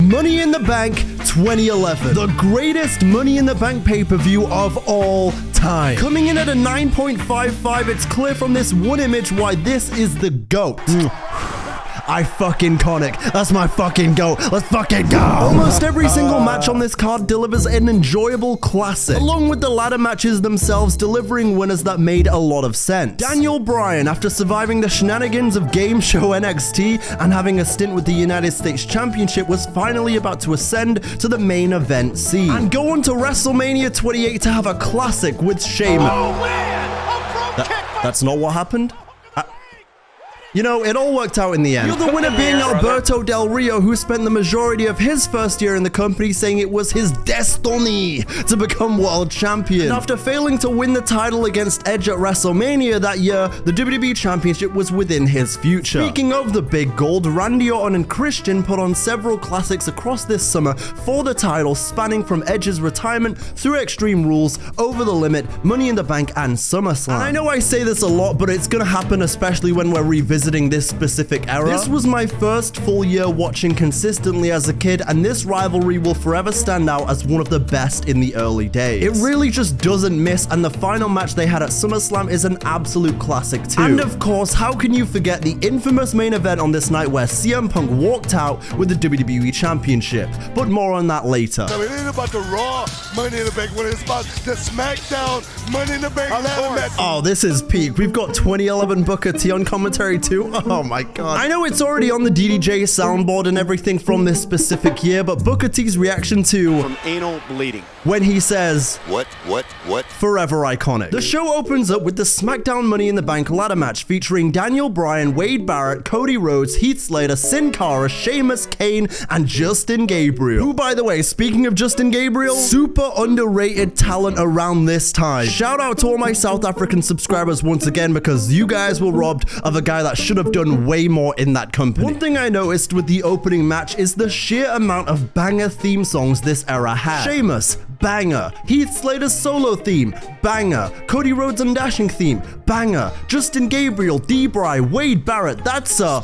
Money in the Bank 2011. The greatest Money in the Bank pay-per-view of all time. Coming in at a 9.55, it's clear from this one image why this is the GOAT. I fucking conic. That's my fucking GOAT. Let's fucking go. Almost every single match on this card delivers an enjoyable classic, along with the ladder matches themselves delivering winners that made a lot of sense. Daniel Bryan, after surviving the shenanigans of Game Show NXT and having a stint with the United States Championship, was finally about to ascend to the main event scene and go on to WrestleMania 28 to have a classic with Sheamus. Oh man! That's not what happened? You know, it all worked out in the end. You're the winner being Alberto Del Rio, who spent the majority of his first year in the company saying it was his destiny to become world champion. And after failing to win the title against Edge at WrestleMania that year, the WWE Championship was within his future. Speaking of the big gold, Randy Orton and Christian put on several classics across this summer for the title, spanning from Edge's retirement through Extreme Rules, Over the Limit, Money in the Bank, and SummerSlam. And I know I say this a lot, but it's gonna happen especially when we're revisiting this specific era. This was my first full year watching consistently as a kid, and this rivalry will forever stand out as one of the best in the early days. It really just doesn't miss, and the final match they had at SummerSlam is an absolute classic too. And of course, how can you forget the infamous main event on this night where CM Punk walked out with the WWE Championship? But more on that later. I mean, it ain't about the Raw Money in the Bank when it's about the SmackDown Money in the Bank ladder match. Oh, this is peak. We've got 2011 Booker T on commentary too. Oh my god. I know it's already on the DDJ soundboard and everything from this specific year, but Booker T's reaction to from anal bleeding when he says, What? Forever iconic. The show opens up with the SmackDown Money in the Bank ladder match featuring Daniel Bryan, Wade Barrett, Cody Rhodes, Heath Slater, Sin Cara, Sheamus, Kane, and Justin Gabriel. Who, by the way, speaking of Justin Gabriel, super underrated talent around this time. Shout out to all my South African subscribers once again, because you guys were robbed of a guy that should have done way more in that company. One thing I noticed with the opening match is the sheer amount of banger theme songs this era had. Sheamus, banger. Heath Slater's solo theme, banger. Cody Rhodes' Undashing theme, banger. Justin Gabriel, D-Bry, Wade Barrett, that's a...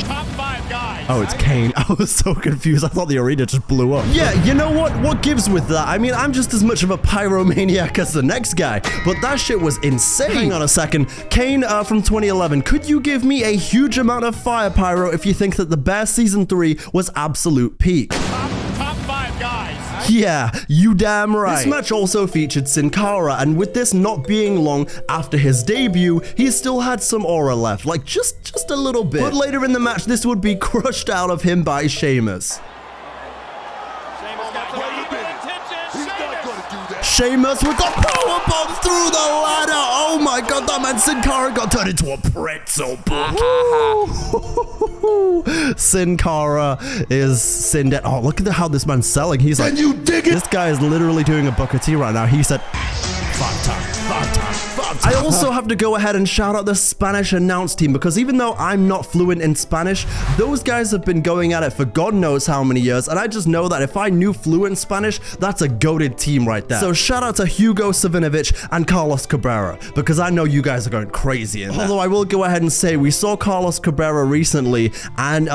Top 5 guys. Oh, it's Kane. I was so confused. I thought the arena just blew up. Yeah, you know what? What gives with that? I mean, I'm just as much of a pyromaniac as the next guy, but that shit was insane. Hang on a second. Kane from 2011, could you give me a huge amount of fire pyro if you think that the Bear Season 3 was absolute peak? Top 5 guys. Yeah, you damn right. This match also featured Sin Cara, and with this not being long after his debut, he still had some aura left, like just a little bit. But later in the match, this would be crushed out of him by Sheamus. Sheamus with the powerbomb through the ladder. Oh my god, that man Sin Cara got turned into a pretzel. Sin Cara is Sin Dead. Oh, look at how this man's selling. He's like, you dig it? This guy is literally doing a Booker T right now. He said, 5 times. I also have to go ahead and shout out the Spanish announce team, because even though I'm not fluent in Spanish, those guys have been going at it for God knows how many years, and I just know that if I knew fluent Spanish, that's a goated team right there. So shout out to Hugo Savinovich and Carlos Cabrera, because I know you guys are going crazy in that. Although I will go ahead and say, we saw Carlos Cabrera recently, and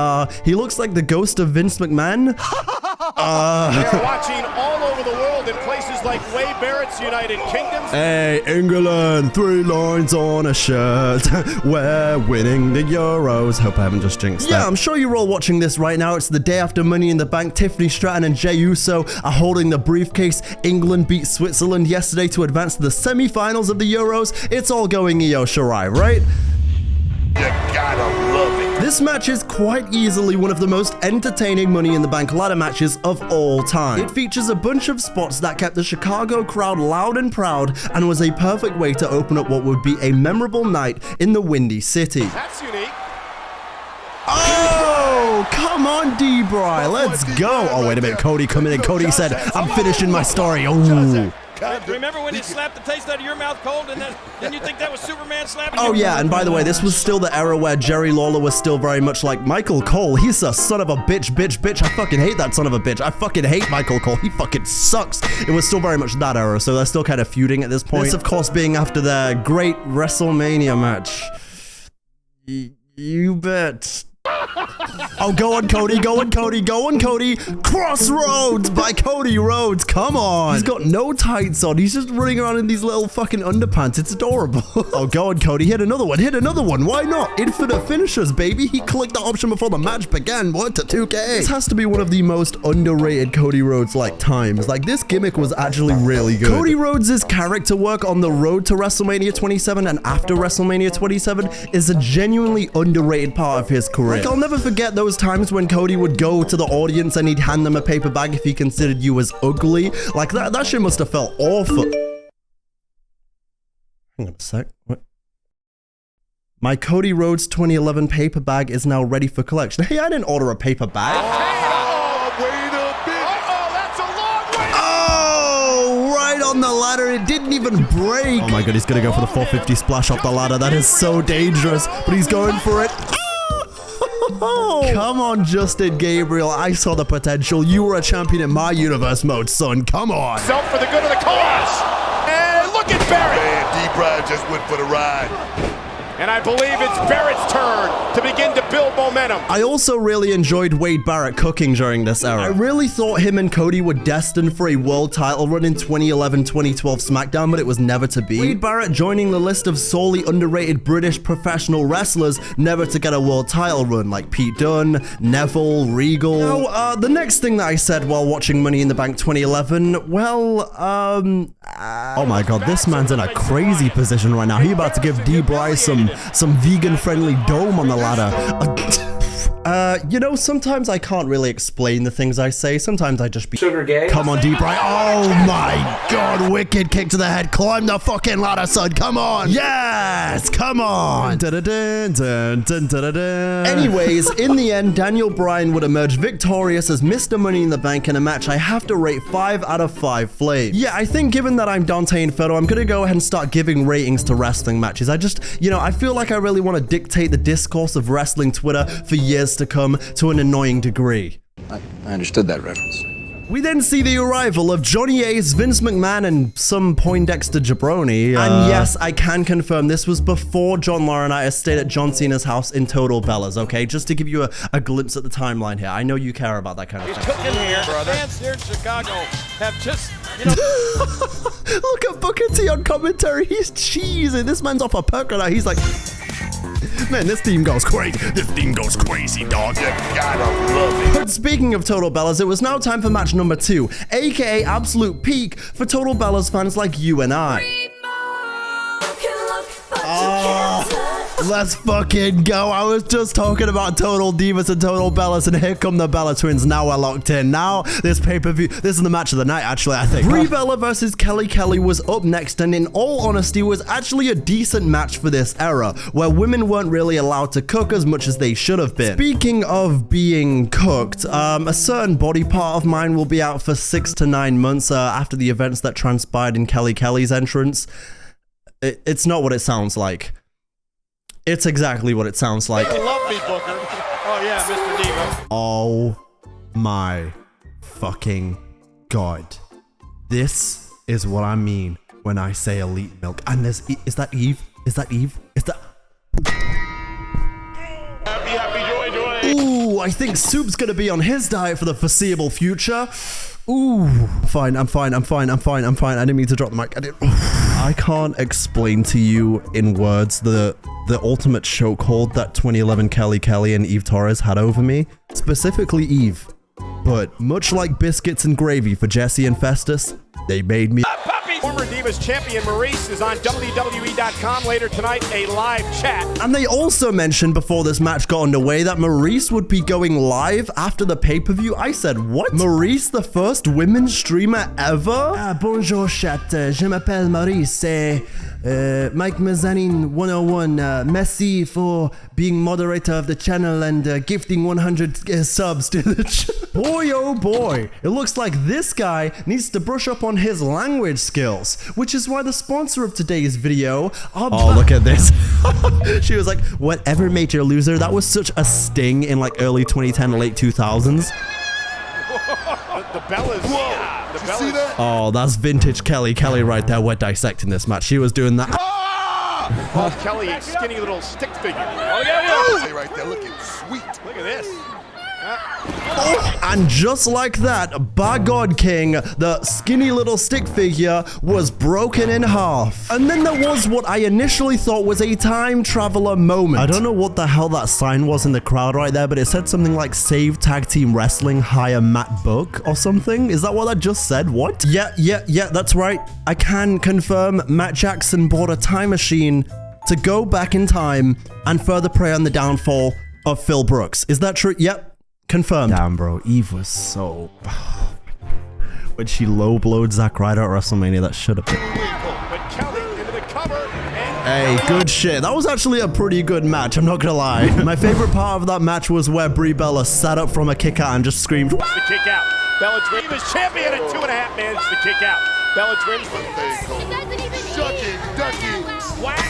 he looks like the ghost of Vince McMahon. They are watching all over the world in places like Wade Barrett's United Kingdom. Hey, England, 3 lines on a shirt. We're winning the Euros. Hope I haven't just jinxed that. Yeah, I'm sure you're all watching this right now. It's the day after Money in the Bank. Tiffany Stratton and Jey Uso are holding the briefcase. England beat Switzerland yesterday to advance to the semi-finals of the Euros. It's all going Io Shirai, right? You gotta love it. This match is quite easily one of the most entertaining Money in the Bank ladder matches of all time. It features a bunch of spots that kept the Chicago crowd loud and proud, and was a perfect way to open up what would be a memorable night in the Windy City. That's unique. Oh, come on, D-Bry, let's go. Oh, wait a minute, Cody coming in. Cody said, I'm finishing my story. Oh. Remember when you slapped the taste out of your mouth cold, and then you think that was Superman slapping you? Oh yeah, and by the way, this was still the era where Jerry Lawler was still very much like Michael Cole. He's a son of a bitch. I fucking hate that son of a bitch. I fucking hate Michael Cole. He fucking sucks. It was still very much that era, so they're still kind of feuding at this point. This, of course, being after their great WrestleMania match. You bet. Oh, go on, Cody, go on, Cody, go on, Cody. Crossroads by Cody Rhodes. Come on. He's got no tights on. He's just running around in these little fucking underpants. It's adorable. Oh, go on, Cody. Hit another one. Hit another one. Why not? Infinite finishers, baby. He clicked that option before the match began. What to 2K? This has to be one of the most underrated Cody Rhodes times. Like, this gimmick was actually really good. Cody Rhodes' character work on the road to WrestleMania 27 and after WrestleMania 27 is a genuinely underrated part of his career. Like, I'll never forget those times when Cody would go to the audience and he'd hand them a paper bag if he considered you as ugly. Like, that shit must have felt awful. Hang on a sec. What? My Cody Rhodes 2011 paper bag is now ready for collection. Hey, I didn't order a paper bag. Oh, wait a minute. That's a long way. Oh, right on the ladder. It didn't even break. Oh my god, he's gonna go for the 450 splash off the ladder. That is so dangerous, but he's going for it. Oh, come on, Justin Gabriel. I saw the potential. You were a champion in my universe mode, son. Come on. Self for the good of the cause. And look at Barrett. Man, D-Bride just went for the ride. And I believe it's Barrett's turn to begin to build momentum. I also really enjoyed Wade Barrett cooking during this era. I really thought him and Cody were destined for a world title run in 2011-2012 SmackDown, but it was never to be. Wade Barrett joining the list of solely underrated British professional wrestlers never to get a world title run, like Pete Dunne, Neville, Regal. Now, the next thing that I said while watching Money in the Bank 2011, well, oh my god, this man's in a crazy position right now. He about to give D-Bry some vegan-friendly dome on the ladder. You know, sometimes I can't really explain the things I say. Sometimes I just be sugar gay. Come on, D-Bry. Oh my god, wicked kick to the head. Climb the fucking ladder, son. Come on. Yes, come on. Anyways, in the end, Daniel Bryan would emerge victorious as Mr. Money in the Bank in a match I have to rate 5 out of 5 flames. Yeah, I think given that I'm Deonte Inferno, I'm gonna go ahead and start giving ratings to wrestling matches. I just, you know, I feel like I really want to dictate the discourse of wrestling Twitter for years to come to an annoying degree. I understood that reference. We then see the arrival of Johnny Ace, Vince McMahon, and some Poindexter jabroni. And yes, I can confirm this was before John Laurinaitis stayed at John Cena's house in Total Bellas, okay? Just to give you a glimpse at the timeline here. I know you care about that kind of thing. He's cooking here. Fans here in Chicago have just, you know. Look at Booker T on commentary. He's cheesing. This man's off a perk right now. He's like, man, this team goes crazy. This team goes crazy, dog. You gotta love it. But speaking of Total Bellas, it was now time for match number 2, aka Absolute Peak for Total Bellas fans like you and I. Let's fucking go. I was just talking about Total Divas and Total Bellas, and here come the Bella Twins. Now we're locked in. Now this pay-per-view, this is the match of the night, actually, I think. Brie Bella versus Kelly Kelly was up next, and in all honesty was actually a decent match for this era, where women weren't really allowed to cook as much as they should have been. Speaking of being cooked, a certain body part of mine will be out for 6 to 9 months after the events that transpired in Kelly Kelly's entrance. It's not what it sounds like. It's exactly what it sounds like. You love me, Booker. Oh, yeah, Mr. Diva. Oh my fucking god. This is what I mean when I say elite milk. And there's, is that Eve? Is that Eve? Is that... Happy, joy. Ooh, I think Soup's gonna be on his diet for the foreseeable future. Ooh, I'm fine. I didn't mean to drop the mic. I can't explain to you in words the ultimate chokehold that 2011 Kelly Kelly and Eve Torres had over me. Specifically Eve. But much like biscuits and gravy for Jesse and Festus, they made me... Former Divas champion Maurice is on WWE.com later tonight, a live chat. And they also mentioned before this match got underway that Maurice would be going live after the pay-per-view. I said, what? Maurice, the first women's streamer ever? Bonjour chat, je m'appelle Maurice, Mike Mezzanine 101, merci for being moderator of the channel and gifting 100 subs to the channel. Boy, oh boy, it looks like this guy needs to brush up on his language skills, which is why the sponsor of today's video are... Oh, look at this. She was like, whatever, major loser. That was such a sting in like early 2010, late 2000s. The Bellas. Whoa. The Bellas. See that? Oh, that's vintage Kelly Kelly right there. We're dissecting this match. She was doing that. calls Kelly a skinny little stick figure. Oh, yeah. Hey, right there, looking sweet. Look at this. And just like that, by God King, the skinny little stick figure was broken in half. And then there was what I initially thought was a time traveler moment. I don't know what the hell that sign was in the crowd right there, but it said something like save tag team wrestling, hire Matt Book or something. Is that what I just said? What? Yeah, that's right. I can confirm Matt Jackson bought a time machine to go back in time and further prey on the downfall of Phil Brooks. Is that true? Yep. Confirmed. Damn, bro. Eve was so... when she low-blowed Zack Ryder at WrestleMania, that should have been... But Kelly into the cover and... Hey, good shit. That was actually a pretty good match, I'm not gonna lie. My favorite part of that match was where Brie Bella sat up from a kick out and just screamed... The kick out. Bella Twins is champion at 2.5 minutes. The kick out. Bella Twins.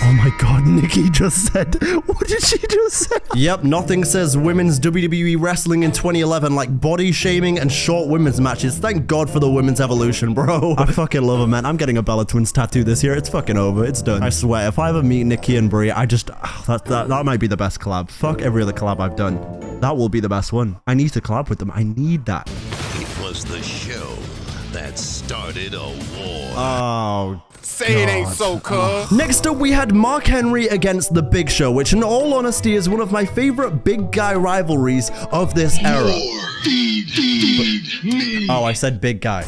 Oh my God, Nikki just said... What did she just say? Yep, nothing says women's WWE wrestling in 2011 like body shaming and short women's matches. Thank God for the women's evolution, bro. I fucking love her, man. I'm getting a Bella Twins tattoo this year. It's fucking over. It's done. I swear, if I ever meet Nikki and Brie, I just... that might be the best collab. Fuck every other collab I've done. That will be the best one. I need to collab with them. I need that. It was the show that started a war. Oh, Say it ain't so, cuz. next up, we had Mark Henry against The Big Show, which in all honesty is one of my favorite big guy rivalries of this era. Oh, I said big guy.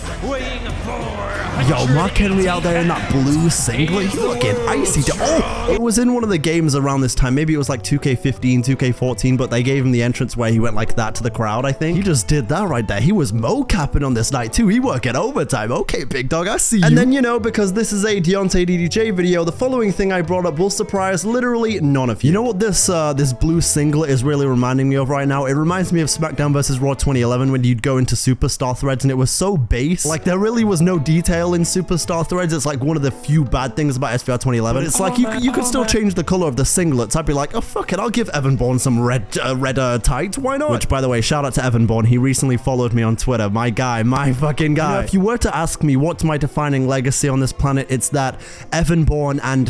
Yo, Mark Henry out there in that blue singlet, he looking icy. Oh, it was in one of the games around this time. Maybe it was like 2K15, 2K14, but they gave him the entrance where he went like that to the crowd, I think. He just did that right there. He was mo-capping on this night too. He working overtime. Okay, big dog, I see you. And then, you know, because this is a Deonte DDJ video, the following thing I brought up will surprise literally none of you. You know what this blue singlet is really reminding me of right now? It reminds me of SmackDown vs. Raw 2011 when you'd go into Superstar threads and it was so base. Like, there really was no detail in Superstar threads. It's like one of the few bad things about SVR 2011. But it's like you could still change the color of the singlets. I'd be like, oh fuck it, I'll give Evan Bourne some red tights. Why not? Which, by the way, shout out to Evan Bourne. He recently followed me on Twitter. My guy, my fucking guy. You know, if you were to ask me what's my defining legacy on this planet, it's that Evan Bourne and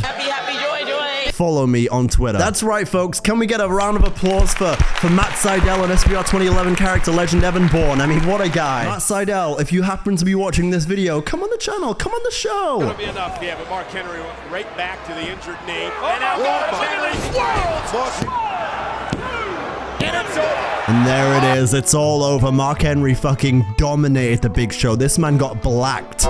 follow me on Twitter. That's right, folks. Can we get a round of applause for Matt Seidel and SVR 2011 character legend Evan Bourne? I mean, what a guy. Matt Seidel, if you happen to be watching this video, come on the channel, come on the show. That'll be enough. Yeah, but Mark Henry went right back to the injured knee. And now Mark Henry swirls. And it's over. And there it is. It's all over. Mark Henry fucking dominated the Big Show. This man got blacked.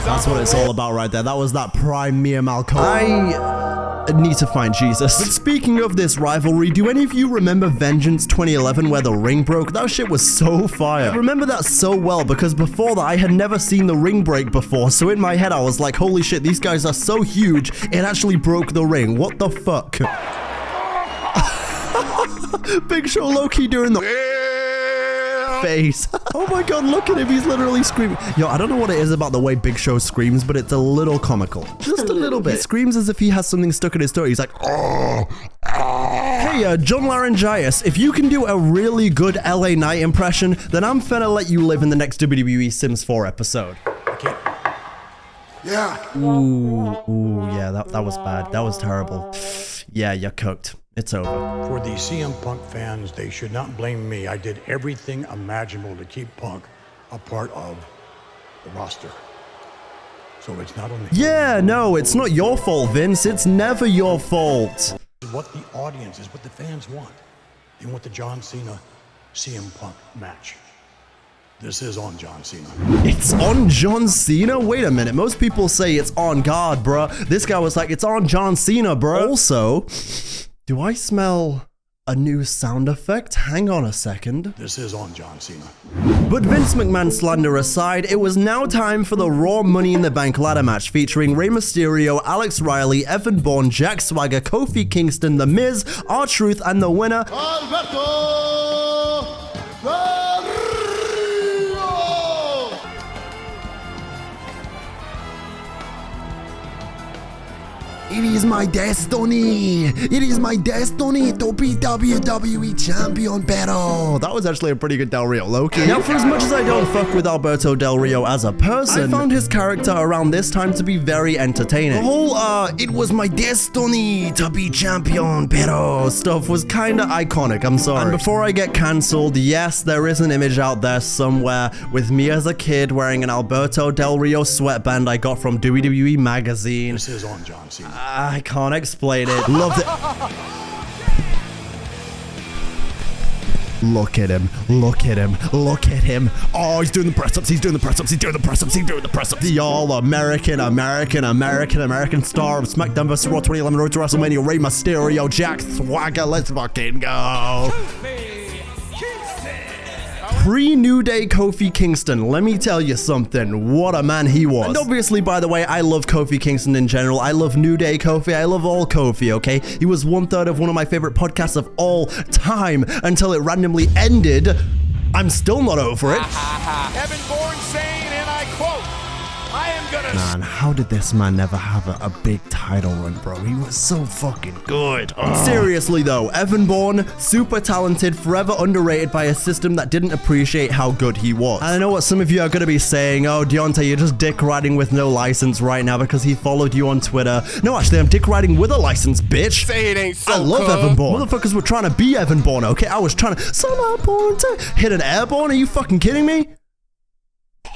That's what it's all about right there. That was that prime Mia Malcolm. I need to find Jesus. But speaking of this rivalry, do any of you remember Vengeance 2011 where the ring broke? That shit was so fire. I remember that so well because before that I had never seen the ring break before. So in my head I was like, holy shit, these guys are so huge. It actually broke the ring. What the fuck? Big Show low-key doing the face. Oh my God, look at him. He's literally screaming. Yo, I don't know what it is about the way Big Show screams, but it's a little comical. Just a little bit. He screams as if he has something stuck in his throat. He's like, oh. Hey, John Laryngitis, if you can do a really good LA Knight impression, then I'm finna let you live in the next WWE Sims 4 episode. Okay. Yeah. Ooh, yeah, that was bad. That was terrible. Yeah, you're cooked. It's over. For the CM Punk fans, they should not blame me. I did everything imaginable to keep Punk a part of the roster. So it's not only... Yeah, no, it's not your fault, Vince. It's never your fault. What the audience is, what the fans want. They want the John Cena CM Punk match. This is on John Cena. It's on John Cena? Wait a minute. Most people say it's on God, bruh. This guy was like, it's on John Cena, bruh. Also... do I smell a new sound effect? Hang on a second. This is on John Cena. But Vince McMahon slander aside, it was now time for the Raw Money in the Bank ladder match featuring Rey Mysterio, Alex Riley, Evan Bourne, Jack Swagger, Kofi Kingston, The Miz, R-Truth, and the winner, Alberto Del Rio. It is my destiny. It is my destiny to be WWE Champion battle. That was actually a pretty good Del Rio Loki. Now, for as much as I don't fuck with Alberto Del Rio as a person, I found his character around this time to be very entertaining. The whole, it was my destiny to be champion battle stuff was kinda iconic, I'm sorry. And before I get cancelled, yes, there is an image out there somewhere with me as a kid wearing an Alberto Del Rio sweatband I got from WWE magazine. This is on John Cena. I can't explain it. Loved it. Look at him. Look at him. Look at him. Oh, he's doing the press-ups. He's doing the press-ups. He's doing the press-ups. He's doing the press-ups. The all-American star of SmackDown vs. Raw 2011 Road to WrestleMania, Rey Mysterio, Jack Swagger. Let's fucking go. Pre-New Day Kofi Kingston, let me tell you something, what a man he was. And obviously, by the way, I love Kofi Kingston in general. I love New Day Kofi, I love all Kofi, okay? He was 1/3 of one of my favorite podcasts of all time until it randomly ended. I'm still not over it. Evan Bourne saying, and I quote, I am gonna... Man, how did this man never have a big title run, bro? He was so fucking good. Seriously though, Evan Bourne, super talented, forever underrated by a system that didn't appreciate how good he was. And I know what some of you are gonna be saying, oh, Deonte, you're just dick riding with no license right now because he followed you on Twitter. No, actually, I'm dick riding with a license, bitch. Say it ain't so. I love Evan Bourne. Motherfuckers were trying to be Evan Bourne, okay? I was trying to somehow Bourne to hit an airborne. Are you fucking kidding me?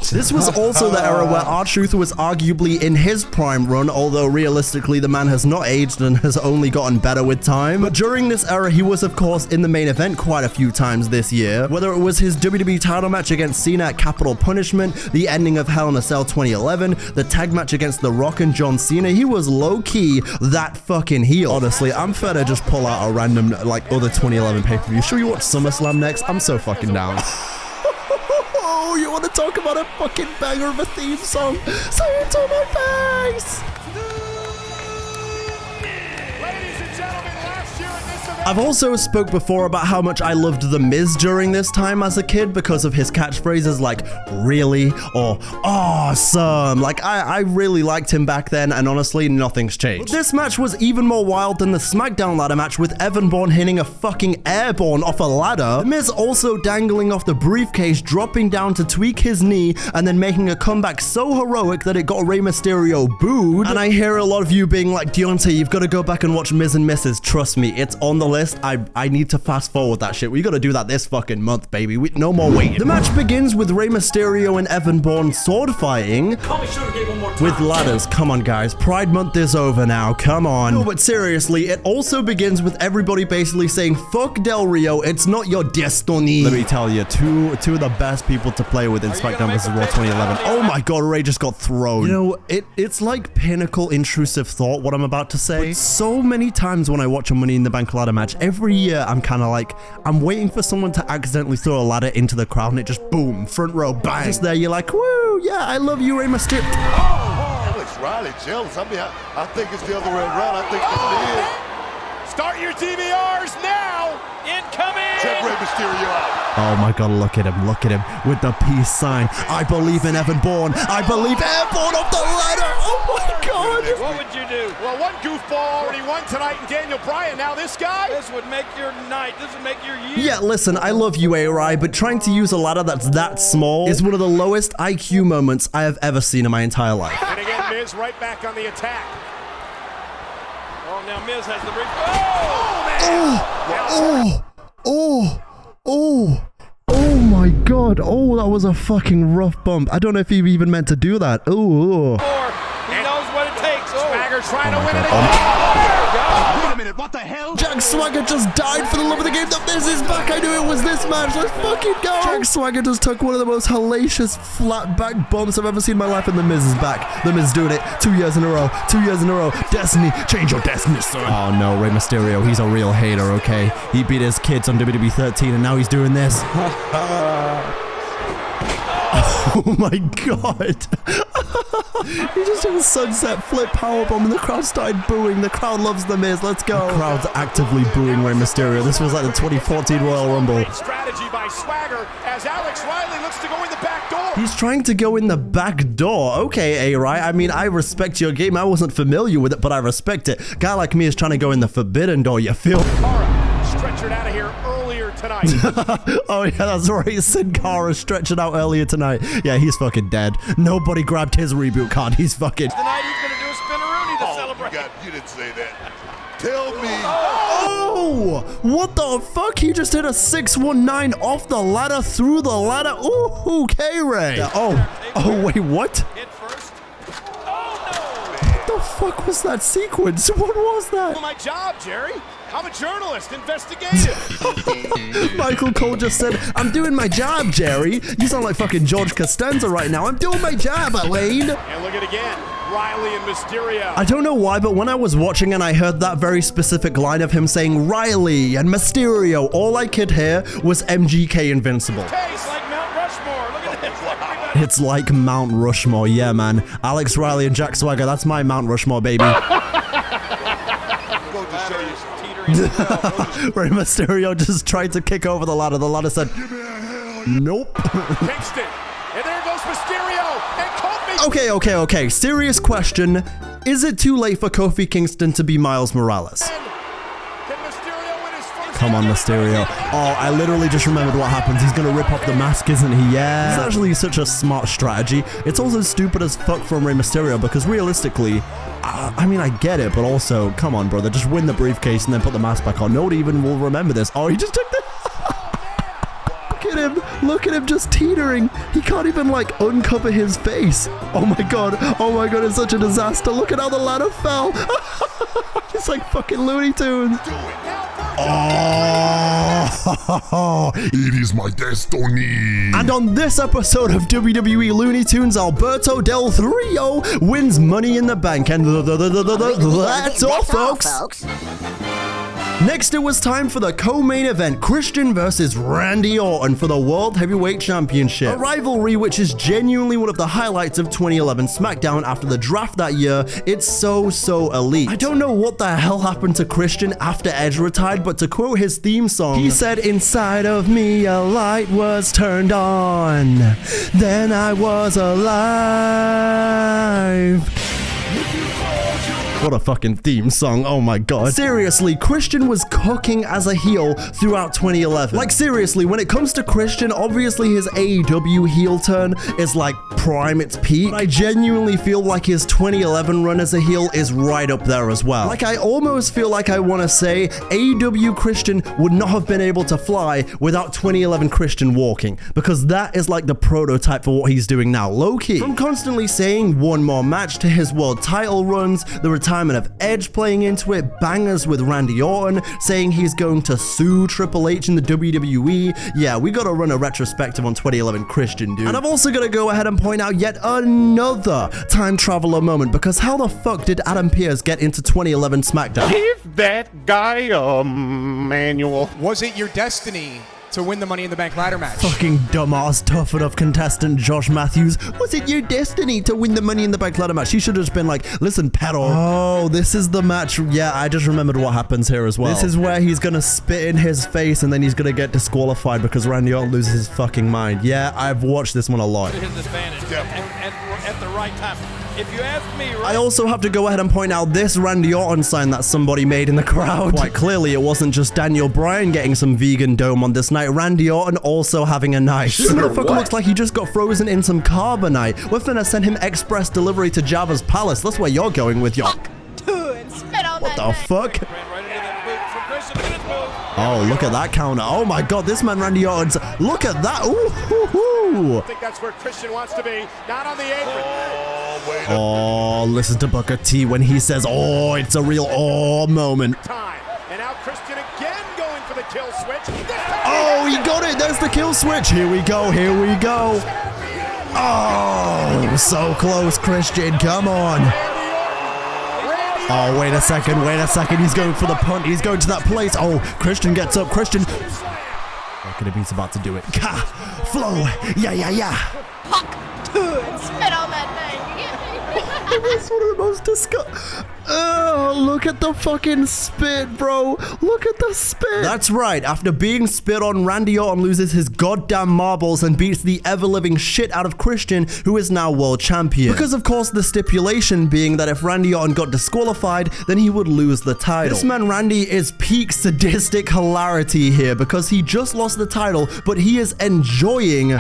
This was also the era where R-Truth was arguably in his prime run, although realistically the man has not aged and has only gotten better with time. But during this era, he was of course in the main event quite a few times this year. Whether it was his WWE title match against Cena at Capital Punishment, the ending of Hell in a Cell 2011, the tag match against The Rock and John Cena, he was low-key that fucking heel. Honestly, I'm fair to just pull out a random, like, other 2011 pay-per-view. Should we watch SummerSlam next? I'm so fucking down. Oh, you want to talk about a fucking banger of a theme song? Say it to my face! Ladies and gentlemen, last year at this event... I've also spoke before about how much I loved The Miz during this time as a kid because of his catchphrases like, really? Or, awesome. Like, I really liked him back then, and honestly, nothing's changed. But this match was even more wild than the SmackDown ladder match with Evan Bourne hitting a fucking airborne off a ladder. The Miz also dangling off the briefcase, dropping down to tweak his knee, and then making a comeback so heroic that it got Rey Mysterio booed. And I hear a lot of you being like, Deonte, you've got to go back and watch Miz and Mrs. Trust me, it's on the list. I need to fast forward that shit. We gotta do that this fucking month, baby. No more waiting. The match begins with Rey Mysterio and Evan Bourne sword fighting with ladders. Come on, guys. Pride Month is over now. Come on. No, but seriously, it also begins with everybody basically saying, fuck Del Rio, it's not your destiny. Let me tell you, two of the best people to play with in SmackDown vs. Raw 2011. Oh my god, Rey just got thrown. You know, it's like pinnacle intrusive thought, what I'm about to say. But so many times when I watch a Money in the Bank ladder match, every year I'm kind of like, I'm waiting for someone to accidentally throw a ladder into the crowd and it just boom, front row, bang. Just there, you're like, woo, yeah, I love you, Rey Mysterio. Alex Riley jealous. I mean, I think it's the other way around. I think it's the Start your DVRs now! Incoming! Check Rey Mysterio out. Oh my god, look at him with the peace sign. I believe in Evan Bourne. I believe airborne off the ladder. Oh my god. What would you do? Well, one goofball already won tonight in Daniel Bryan. Now this guy? This would make your night. This would make your year. Yeah, listen, I love you, A-Rai, but trying to use a ladder that's that small is one of the lowest IQ moments I have ever seen in my entire life. And again, Miz right back on the attack. Oh, now Miz has the ring. Oh my god. Oh, that was a fucking rough bump. I don't know if he even meant to do that. He knows what it takes. Swagger trying to win it again. Wait a minute, what the hell? Jack Swagger just died for the love of the game. The Miz is back. I knew it was this match. Let's fucking go. Jack Swagger just took one of the most hellacious flat back bumps I've ever seen in my life, and the Miz is back. The Miz doing it 2 years in a row. 2 years in a row. Destiny, change your destiny, son. Oh no, Rey Mysterio, he's a real hater, okay? He beat his kids on WWE 13 and now he's doing this. Oh my god. He just did a sunset flip powerbomb and the crowd started booing. The crowd loves The Miz. Let's go. The crowd's actively booing Rey Mysterio. This was like the 2014 Royal Rumble. Strategy by Swagger as Alex Riley looks to go in the back door. He's trying to go in the back door. Okay, A-Right. I mean, I respect your game. I wasn't familiar with it, but I respect it. Guy like me is trying to go in the forbidden door. You feel? Stretchered out of here earlier tonight. Oh yeah, that's right. Sin Cara stretched it out earlier tonight. Yeah, he's fucking dead. Nobody grabbed his reboot card. He's fucking. Tonight he's gonna do a spinneroonie to celebrate. God, you didn't say that. Tell me. Oh, what the fuck? He just hit a 619 off the ladder through the ladder. Ooh, K-Ray. Oh wait, what? Hit first. Oh no! What the fuck was that sequence? What was that? My job, Jerry. I'm a journalist, investigative. Michael Cole just said, I'm doing my job, Jerry. You sound like fucking George Costanza right now. I'm doing my job, Elaine. And look at it again. Riley and Mysterio. I don't know why, but when I was watching and I heard that very specific line of him saying Riley and Mysterio, all I could hear was MGK Invincible. It's like Mount Rushmore. Look at this. It's like Mount Rushmore. Yeah, man. Alex Riley and Jack Swagger. That's my Mount Rushmore, baby. Rey Mysterio just tried to kick over the ladder. The ladder said, nope. Kingston. And there goes Mysterio. And Kofi. Okay. Serious question. Is it too late for Kofi Kingston to be Miles Morales? Can Mysterio win his first? Come on, Mysterio. Oh, I literally just remembered what happens. He's gonna rip off the mask, isn't he? Yeah. It's actually such a smart strategy. It's also stupid as fuck from Rey Mysterio because realistically, I mean, I get it, but also, come on, brother. Just win the briefcase and then put the mask back on. Nobody even will remember this. Oh, he just took the... Look at him. Look at him just teetering. He can't even, like, uncover his face. Oh, my God. Oh, my God. It's such a disaster. Look at how the ladder fell. It's like fucking Looney Tunes. Oh, it is my destiny. And on this episode of WWE Looney Tunes, Alberto Del Rio wins Money in the Bank. And that's all, folks. Next, it was time for the co-main event, Christian versus Randy Orton for the World Heavyweight Championship. A rivalry which is genuinely one of the highlights of 2011 SmackDown after the draft that year. It's so elite. I don't know what the hell happened to Christian after Edge retired, but to quote his theme song, he said, inside of me a light was turned on, then I was alive. What a fucking theme song, oh my god. Seriously, Christian was cooking as a heel throughout 2011. Like seriously, when it comes to Christian, obviously his AEW heel turn is like prime, its peak. But I genuinely feel like his 2011 run as a heel is right up there as well. Like I almost feel like I want to say AEW Christian would not have been able to fly without 2011 Christian walking, because that is like the prototype for what he's doing now, low-key. From constantly saying one more match to his world title runs, the retirement of Edge playing into it, bangers with Randy Orton, saying he's going to sue Triple H in the WWE. Yeah, we gotta run a retrospective on 2011 Christian, dude. And I've also gotta go ahead and point out yet another time traveler moment, because how the fuck did Adam Pearce get into 2011 SmackDown? Give that guy a manual. Was it your destiny to win the Money in the Bank ladder match? Fucking dumbass, tough enough contestant Josh Matthews. Was it your destiny to win the Money in the Bank ladder match? He should have just been like, listen, pedal. Oh, this is the match. Yeah, I just remembered what happens here as well. This is where he's gonna spit in his face and then he's gonna get disqualified because Randy Orton loses his fucking mind. Yeah, I've watched this one a lot. His advantage and at the right time. If you ask me, right? I also have to go ahead and point out this Randy Orton sign that somebody made in the crowd. Quite clearly, it wasn't just Daniel Bryan getting some vegan dome on this night. Randy Orton also having a night. This motherfucker looks like he just got frozen in some carbonite. We're finna send him express delivery to Jabba's palace. That's where you're going with your... What the fuck? Oh, look at that counter. Oh my god, this man Randy Orton's... Look at that. Ooh. I think that's where Christian wants to be. Not on the apron. Oh, listen to Booker T when he says, oh, it's a real moment. And now Christian again going for the kill switch. Oh, he got it. There's the kill switch. Here we go. Here we go. Oh, so close, Christian. Come on. Oh, wait a second. Wait a second. He's going for the punt. He's going to that place. Oh, Christian gets up. Christian. Look at him, he's about to do it. Ka! Flow! Yeah, yeah, yeah! Spit on that thing. That's one of the most disgusting. Oh, look at the fucking spit, bro. Look at the spit. That's right. After being spit on, Randy Orton loses his goddamn marbles and beats the ever-living shit out of Christian, who is now world champion. Because, of course, the stipulation being that if Randy Orton got disqualified, then he would lose the title. This man, Randy, is peak sadistic hilarity here because he just lost the title, but he is enjoying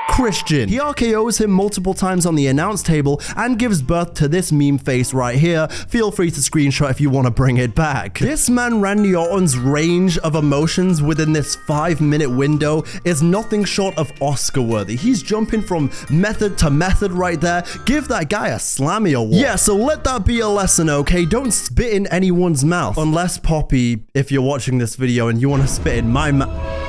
Christian. He RKOs him multiple times on the announce table and gives birth to this meme face right here. Feel free to screenshot if you want to bring it back. This man Randy Orton's range of emotions within this 5-minute window is nothing short of Oscar worthy. He's jumping from method to method right there. Give that guy a Slammy award. Yeah, so let that be a lesson, okay? Don't spit in anyone's mouth. Unless, Poppy, if you're watching this video and you want to spit in my mouth.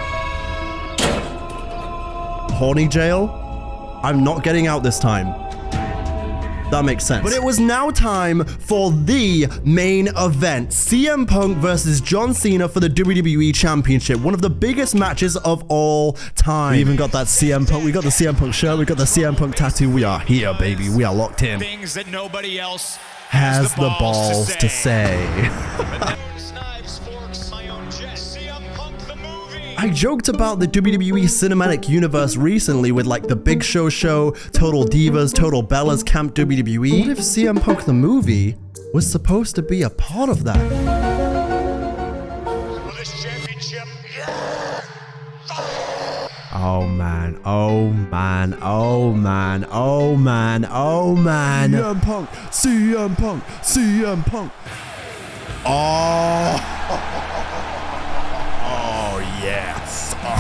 Horny jail? I'm not getting out this time. That makes sense. But it was now time for the main event. CM Punk versus John Cena for the WWE Championship. One of the biggest matches of all time. We even got that CM Punk. We got the CM Punk shirt. We got the CM Punk tattoo. We are here, baby. We are locked in. Things that nobody else has the balls to say. I joked about the WWE Cinematic Universe recently with like the Big Show, Total Divas, Total Bellas, Camp WWE. What if CM Punk the movie was supposed to be a part of that? Oh man, oh man, oh man, oh man, oh man. CM Punk, CM Punk, CM Punk.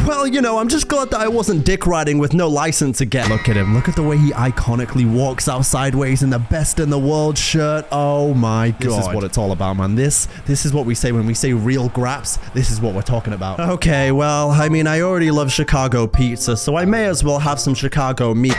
Well, you know, I'm just glad that I wasn't dick riding with no license again. Look at him. Look at the way he iconically walks out sideways in the best in the world shirt. Oh my God. This is what it's all about, man. This is what we say when we say real graps. This is what we're talking about. Okay, well, I mean, I already love Chicago pizza, so I may as well have some Chicago meat.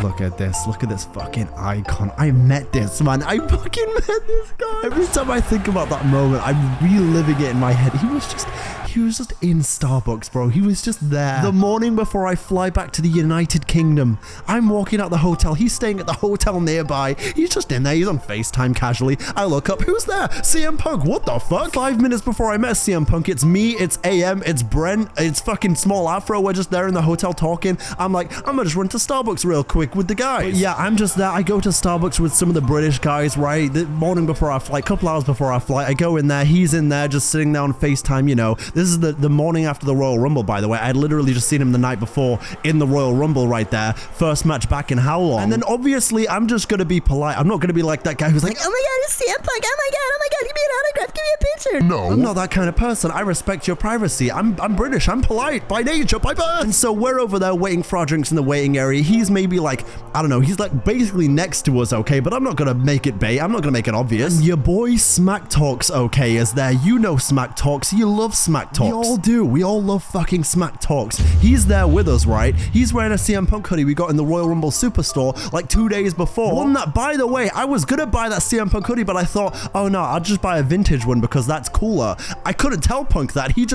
Look at this. Look at this fucking icon. I met this man. I fucking met this guy. Every time I think about that moment, I'm reliving it in my head. He was just in Starbucks, bro. He was just there. The morning before I fly back to the United Kingdom, I'm walking out the hotel. He's staying at the hotel nearby. He's just in there. He's on FaceTime casually. I look up. Who's there? CM Punk. What the fuck? 5 minutes before I met CM Punk, it's me, it's AM, it's Brent, it's fucking Small Afro. We're just there in the hotel talking. I'm like, I'm gonna just run to Starbucks real quick with the guys. But yeah, I'm just there. I go to Starbucks with some of the British guys, right? The morning before our flight, couple hours before our flight, I go in there. He's in there just sitting there on FaceTime, you know. This is the morning after the Royal Rumble, by the way. I'd literally just seen him the night before in the Royal Rumble right there. First match back in how long? And then obviously I'm just gonna be polite. I'm not gonna be like that guy who's like, oh my God, it's CM Punk. Oh my God, give me an autograph, give me a picture. No. I'm not that kind of person. I respect your privacy. I'm British. I'm polite by nature, by birth. And so we're over there waiting for our drinks in the waiting area. He's maybe like, I don't know, he's like basically next to us, okay? But I'm not gonna make it bait. I'm not gonna make it obvious. And your boy Smack Talks, okay, is there. You know Smack Talks. You love Smack Talks. We all do. We all love fucking Smack Talks. He's there with us, right? He's wearing a CM Punk hoodie we got in the Royal Rumble Superstore like 2 days before. One that, by the way, I was gonna buy that CM Punk hoodie, but I thought, oh no, I'll just buy a vintage one because that's cooler. I couldn't tell Punk that. He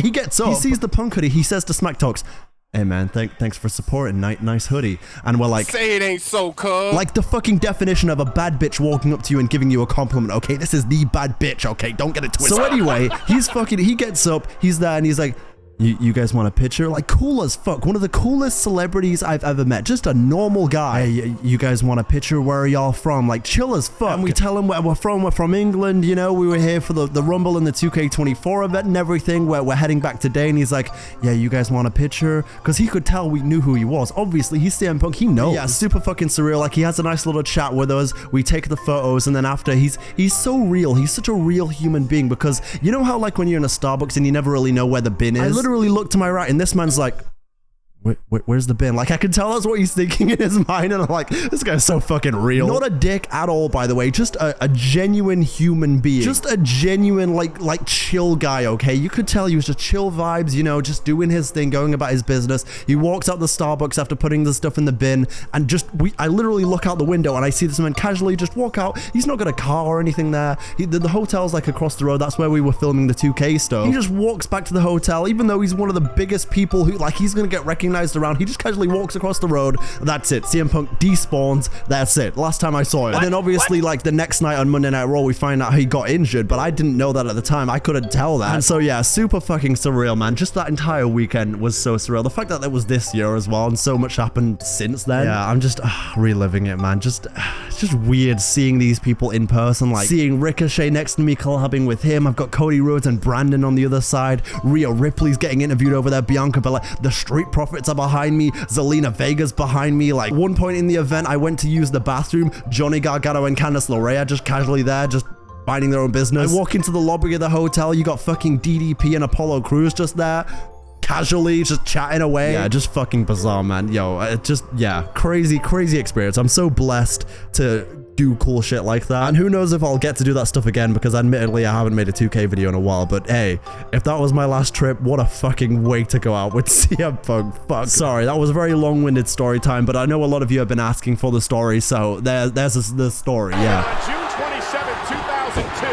gets up. He sees the Punk hoodie. He says to Smack Talks, hey man, thanks for supporting. Nice hoodie. And we're like, say it ain't so, cuz. Like the fucking definition of a bad bitch walking up to you and giving you a compliment. Okay, this is the bad bitch. Okay, don't get it twisted. So anyway, he gets up, he's there, and he's like, you guys want a picture? Like, cool as fuck. One of the coolest celebrities I've ever met. Just a normal guy. Hey, you guys want a picture? Where are y'all from? Like, chill as fuck. And we tell him where we're from. We're from England. You know, we were here for the Rumble and the 2K24 event and everything. We're heading back today. And he's like, yeah, you guys want a picture? Because he could tell we knew who he was. Obviously, he's CM Punk. He knows. Yeah, super fucking surreal. Like, he has a nice little chat with us. We take the photos. And then after, he's so real. He's such a real human being. Because you know how, like, when you're in a Starbucks and you never really know where the bin is? I literally look to my right and this man's like, where's the bin? Like, I can tell that's what he's thinking in his mind, and I'm like, this guy's so fucking real. Not a dick at all, by the way, just a genuine human being. Just a genuine, like chill guy, okay? You could tell he was just chill vibes, you know, just doing his thing, going about his business. He walks out the Starbucks after putting the stuff in the bin, and I literally look out the window, and I see this man casually just walk out. He's not got a car or anything there. The hotel's like across the road. That's where we were filming the 2K stuff. He just walks back to the hotel, even though he's one of the biggest people who, like, he's gonna get recognized around. He just casually walks across the road. That's it. CM Punk despawns. That's it. Last time I saw it. And then obviously, like, the next night on Monday Night Raw, we find out he got injured, but I didn't know that at the time. I couldn't tell that. And so yeah, super fucking surreal, man. Just that entire weekend was so surreal. The fact that that was this year as well, and so much happened since then. Yeah, I'm just reliving it, man. It's just weird seeing these people in person, like seeing Ricochet next to me collabing with him. I've got Cody Rhodes and Brandon on the other side. Rhea Ripley's getting interviewed over there. Bianca Belair. The Street Profits are behind me. Zelina Vega's behind me. Like, one point in the event, I went to use the bathroom. Johnny Gargano and Candice LeRae are just casually there, just minding their own business. I walk into the lobby of the hotel. You got fucking DDP and Apollo Crews just there, casually just chatting away. Yeah, just fucking bizarre, man. Yo, crazy experience. I'm so blessed to do cool shit like that, and who knows if I'll get to do that stuff again, because admittedly I haven't made a 2K video in a while. But hey, if that was my last trip, what a fucking way to go out with CM Punk. Fuck. Sorry, that was a very long-winded story time, but I know a lot of you have been asking for the story, so there's the story. Yeah. June 27, 2002,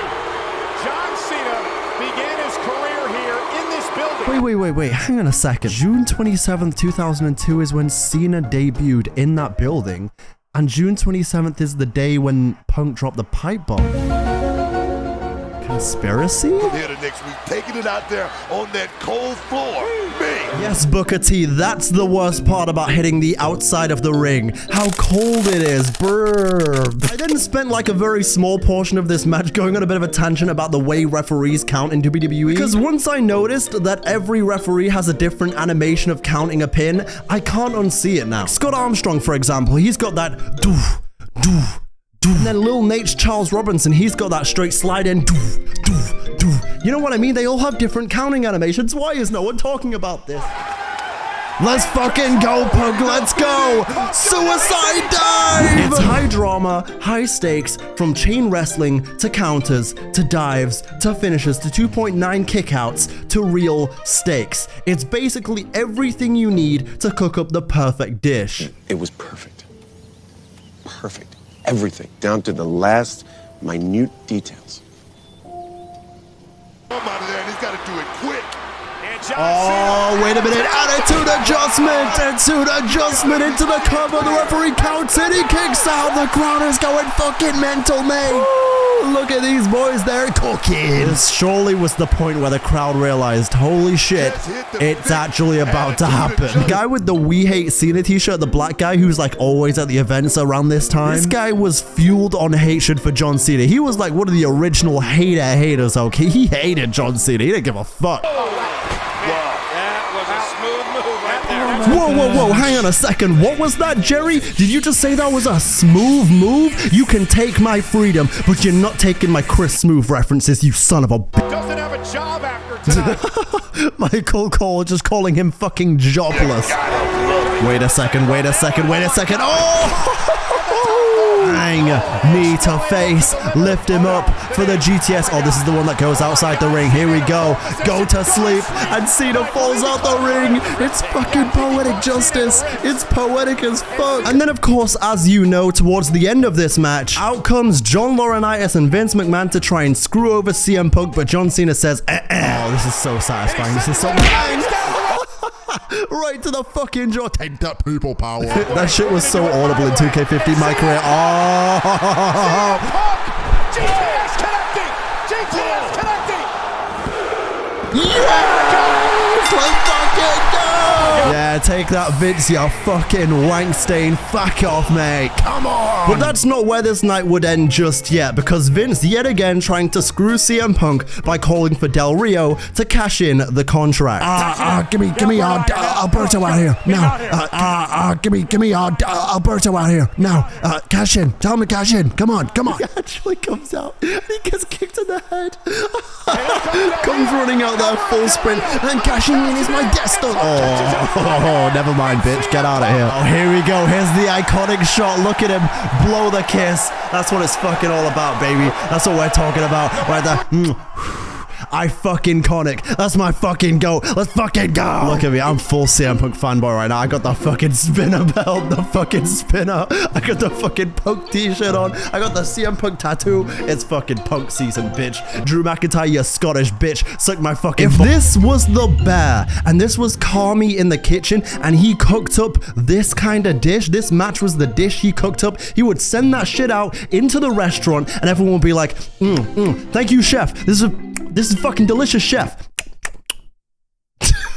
John Cena began his career here in this building. Wait, hang on a second. June 27th, 2002 is when Cena debuted in that building, and June 27th is the day when Punk dropped the pipe bomb. Conspiracy? Here the next week, taking it out there on that cold floor. Me. Yes, Booker T, that's the worst part about hitting the outside of the ring. How cold it is. Brrr. I then spent like a very small portion of this match going on a bit of a tangent about the way referees count in WWE. Because once I noticed that every referee has a different animation of counting a pin, I can't unsee it now. Scott Armstrong, for example, he's got that doof, doof. And then Lil Nate's Charles Robinson, he's got that straight slide in. You know what I mean? They all have different counting animations. Why is no one talking about this? Let's fucking go, Punk. Let's go. Suicide dive. It's high drama, high stakes, from chain wrestling to counters to dives to finishes to 2.9 kickouts to real stakes. It's basically everything you need to cook up the perfect dish. It was perfect. Perfect. Everything, down to the last minute details. Come out of there, and he's got to do it quick. Oh, wait a minute. Attitude adjustment into the cover. The referee counts it. He kicks out. The crowd is going fucking mental, mate. Look at these boys, they're cooking. This surely was the point where the crowd realized, holy shit, it's actually about to happen. The guy with the We Hate Cena t-shirt, the black guy who's like always at the events around this time, this guy was fueled on hatred for John Cena. He was like one of the original haters, okay? He hated John Cena. He didn't give a fuck. Whoa, hang on a second. What was that, Jerry? Did you just say that was a smooth move? You can take my freedom, but you're not taking my Chris Smooth references, you son of a b- Doesn't have a job after tonight. Michael Cole just calling him fucking jobless. Wait a second. Oh! Bang! Knee to face. Lift him up for the GTS. Oh, this is the one that goes outside the ring. Here we go. Go to sleep. And Cena falls out the ring. It's fucking poetic justice. It's poetic as fuck. And then, of course, as you know, towards the end of this match, out comes John Laurinaitis and Vince McMahon to try and screw over CM Punk, but John Cena says, Oh, this is so satisfying. This is so... Right to the fucking jaw. Take that, people power. That shit was so audible in 2K15, my career. Oh! GTS connecting! Yes! Let's fucking go! Yeah, take that, Vince, you fucking wank stain. Fuck off, mate. Come on! But that's not where this night would end just yet, because Vince yet again trying to screw CM Punk by calling for Del Rio to cash in the contract. Give me Alberto out here now. Give me Alberto out here now. Cash in. Tell him to cash in. Come on. He actually comes out and he gets kicked in the head. Comes running out there full sprint, and cashing in is my destiny. Oh, Oh, never mind, bitch. Get out of here. Oh, here we go. Here's the iconic shot. Look at him blow the kiss. That's what it's fucking all about, baby. That's what we're talking about right there. I fucking conic. That's my fucking go. Let's fucking go. Look at me. I'm full CM Punk fanboy right now. I got the fucking spinner belt, the fucking spinner. I got the fucking Punk t-shirt on. I got the CM Punk tattoo. It's fucking Punk season, bitch. Drew McIntyre, you Scottish bitch. Suck my fucking. If this was the bear and this was Kami in the kitchen and he cooked up this kind of dish, this match was the dish he cooked up, he would send that shit out into the restaurant and everyone would be like, thank you, chef. This is fucking delicious, chef.